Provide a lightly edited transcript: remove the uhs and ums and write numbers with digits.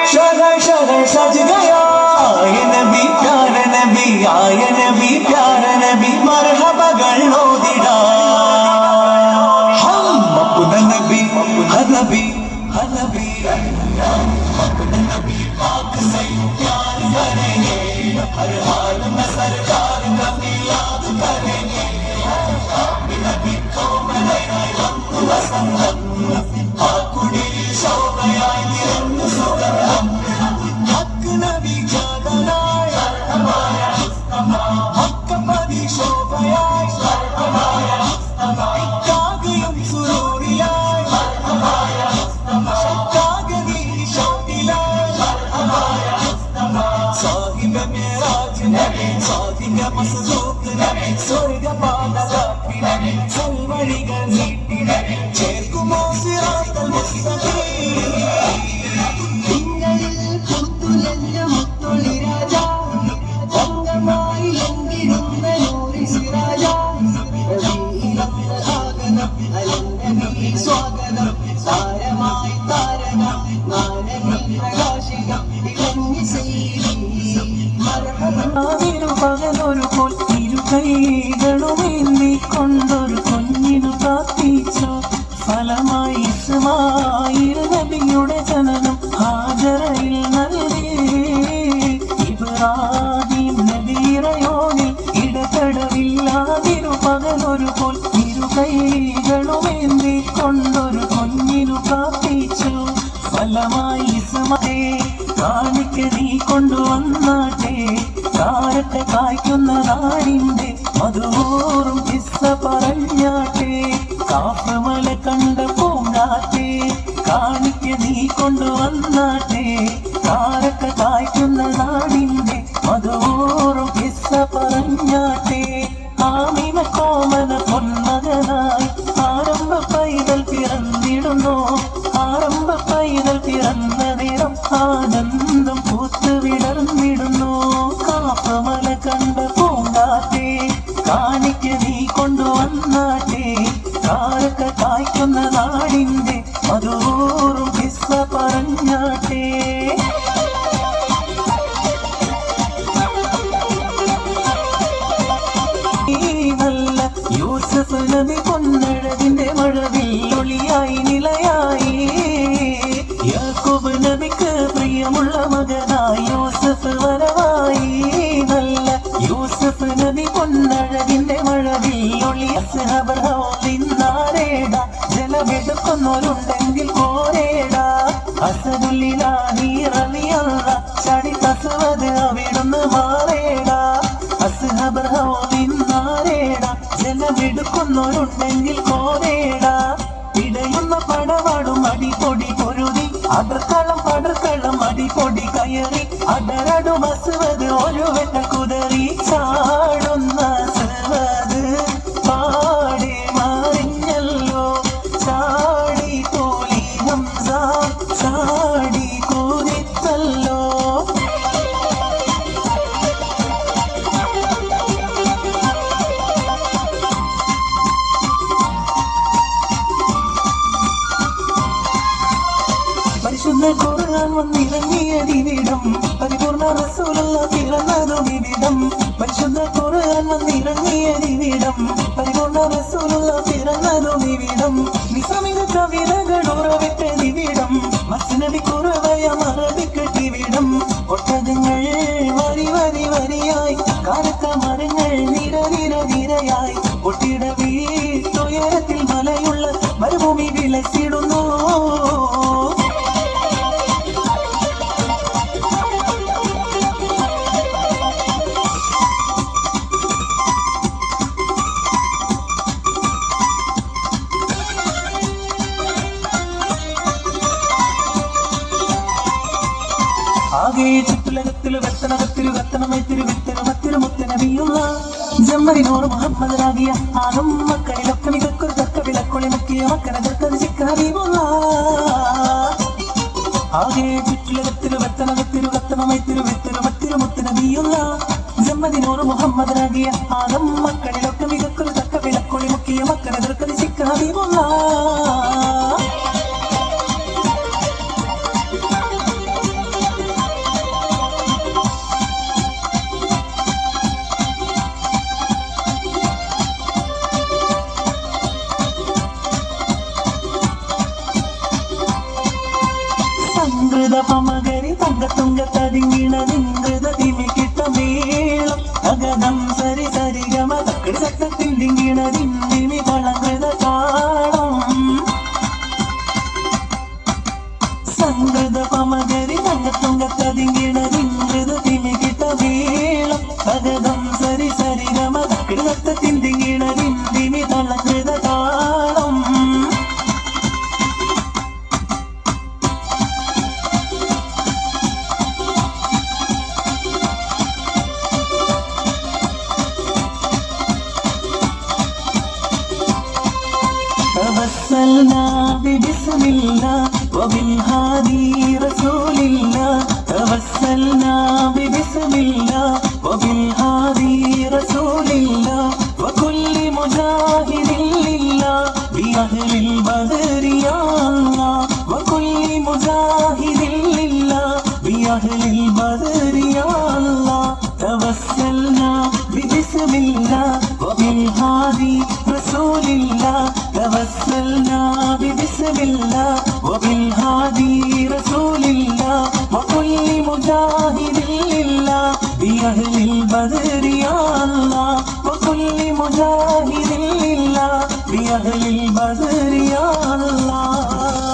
शहर शहर सज गया आए नबी प्यार नबी आए नबी प्यार नबी मरहबा गलो दिड़ा हम अपना नबी हर नबी हर नबी अपना नबी पाक से प्यार करेंगे हर हाल में सरकार का याद करेंगे नबी को मनाए हम वसंत आकुड़ी शोभयाई निरंतर सुगंधम हक नबी जागनाय हक पदी शोभयाई कागयम सुरूरियाय कागनी शोभिलाय साहिब मेराज नबी साहिब मसलूक नबी स्वर्ग पादगापि नबी चलवळिകൾ നീട്ടി നബി ചേർക്കുമോ സിറാത്തൽ മുസ്തഖീം നിങ്ങളിൽ പുത്തുലഞ്ഞ മുത്തുളി രാജ തങ്കമായി ലംഘിരുന്ന നൂറി സിരാജ ആഗനം അലംഘനീ സ്വാഗതം താരമായി താരകം മാനവീ പ്രകാശികം ഇളങ്ങി സൈരി പകലൊരു പോൽ ഇരു കൈകളുമേന്തി കൊണ്ടൊരു കുഞ്ഞിനു പ്രാർത്ഥിച്ചു ഫലമായി ഇസ്മായിൽ നബിയുടെ ജനനം ഹാജറയിൽ നൽകി ഇബ്രാഹിം നബിറയോനിൽ ഇടപെടവില്ലാതിരു പകലൊരു പോൽ ഇരു കൈകളുമേന്തി കൊണ്ടൊരു കുഞ്ഞിനു പ്രാർത്ഥിച്ചു ഫലമായി ഇസ്മായിൽ കാണിക്ക നീ കൊണ്ടുവന്നാട്ടെ കാരത്തെ കായ്ക്കുന്ന നാടിന്റെ മധുവൂറും കിസ്സ പറഞ്ഞാട്ടെ കാപ്പമല കണ്ട പൂങ്കാറ്റെ കാണിക്ക നീ കൊണ്ടുവന്നാട്ടെ കാരത്തെ കായ്ക്കുന്ന നാടിന്റെ മധുവൂറും കിസ്സ പറഞ്ഞാട്ടെ ആമിന കോമന പൊന്മകനായി ആരംഭ പൈതൽ പിറന്നിടുന്നു ആരംഭ പൈതൽ പിറന്ന നേരം ആനന്ദം പൂത്ത് വിടർന്നിടുന്നു കാപ്പമല കണ്ട പൂങ്കാറ്റെ കാണിക്ക നീ കൊണ്ടുവന്നാട്ടെ കാരക്ക കായ്ക്കുന്ന നാടിന്റെ മധുവൂറും കിസ്സ പറഞ്ഞാട്ടെ നല്ല യൂസഫ് നബി പൊന്നഴകിന്റെ മഴവിൽ ഒളിയായി നിലയായി യാക്കൂബ് നബിക്ക് പ്രിയമുള്ള മകനായി യൂസഫ് വരവായി നല്ല യൂസഫ് നബി പൊന്നഴകിന്റെ മഴവിൽ ഒളി അസ്ഹബർഹോദിന്നാരേട ജലമെടുക്കുന്നവരുണ്ടെങ്കിൽ കോരേട അസദുല്ലിലാഹി റളിയല്ല ചടി തസ്വദ് അവിടുന്ന് മാറേട അസ്ഹബർഹോദിന്നാരേട ജലമെടുക്കുന്നവരുണ്ടെങ്കിൽ കോരേട ഇടയുന്ന പടവാടും അടിപൊടി പൊരുതി അടർക്കളം അടിപൊടി കയറി അടരടും അസ്വദ് ഒരു വെട്ട കുതറി ചാടുന്ന അസ്വദ് പാടി മാറിഞ്ഞല്ലോ ചാടി തോലി ഹംസ ചാടി കൂതിത്തല്ലോ പരിശുദ്ധ ഖുർആൻ വന്നിറങ്ങിയതിവിടം പരിപൂർണ റസൂലുള്ള പിറന്നതുമിവിടം പരിശുദ്ധ ഖുർആൻ വന്നിറങ്ങിയതിവിടം പരിപൂർണ റസൂലുള്ള പിറന്നതുമിവിടം നിസ്രമിക കവിതകൾ ഉറവിട്ടതിവിടം മസ്നബി കുറവയം അറബിക്കെട്ടിവിടം ഒട്ടകങ്ങൾ വരി വരി വരിയായി കാരക്ക മരങ്ങൾ നിര നിര നിരയായി ഒട്ടിട വീട്ടുയരത്തിൽ മലയുള്ള മരുഭൂമി വിലസിടുന്നു ആകെ ചുറ്റുലകത്തില് വെത്തനകത്തില് വെത്തനമൈത്തിരി വിത്തനമത്തില് മുത്തനബിയുള്ള ജമ്മരിനോട് മുഹമ്മദനാകിയ ആകും മക്കളിലൊക്കെ മികക്കൊരു തക്ക വിലക്കൊളി മുക്കിയ മക്കനകർക്കത് ചിക്കാറിയുള്ള ആകെ ചുറ്റുലകത്തില് വെത്തനകത്തില് വെത്തനമൈത്തിരി വിത്തനമത്തില് മുത്തനബിയുള്ള ജമ്മദിനോട് മുഹമ്മദനാകിയ ആകും മക്കളിലൊക്കെ മികക്കൊരു തക്ക വിലക്കൊളി മുക്കിയ മക്കനകർക്കത് ചിക്കാറിയുള്ള സംഗൃത പമകരി തങ്കത്തുങ്ക തതിങ്ങിണ നിങ്കൃത തിമിക്കിട്ട മേളം അഗതം സരി സരി ഗമ തക്കടി സക്തത്തിൽ തിങ്ങിണ തിന്തിമി തളങ്കൃത താളം സംഗൃത പമകരി തങ്കത്തുങ്ക തതിങ്ങിണ നിങ്കൃത തിമിക്കിട്ട മേളം അഗതം സരി സരി ഗമ തക്കടി സക്തത്തിൽ തിങ്ങിണ തിന്തിമി തളങ്കൃത താളം توسلنا ببسم الله وبالهادي رسول الله توسلنا ببسم الله وبالهادي رسول الله وكل مجاهد لله بأهل البدر يا الله وكل مجاهد لله بأهل البدر يا الله توسلنا ببسم الله وبالهادي رسول الله توسلنا ببسم الله وبالهادي رسول الله وكل مجاهد لله بأهل البدر يا الله وكل مجاهد لله بأهل البدر يا الله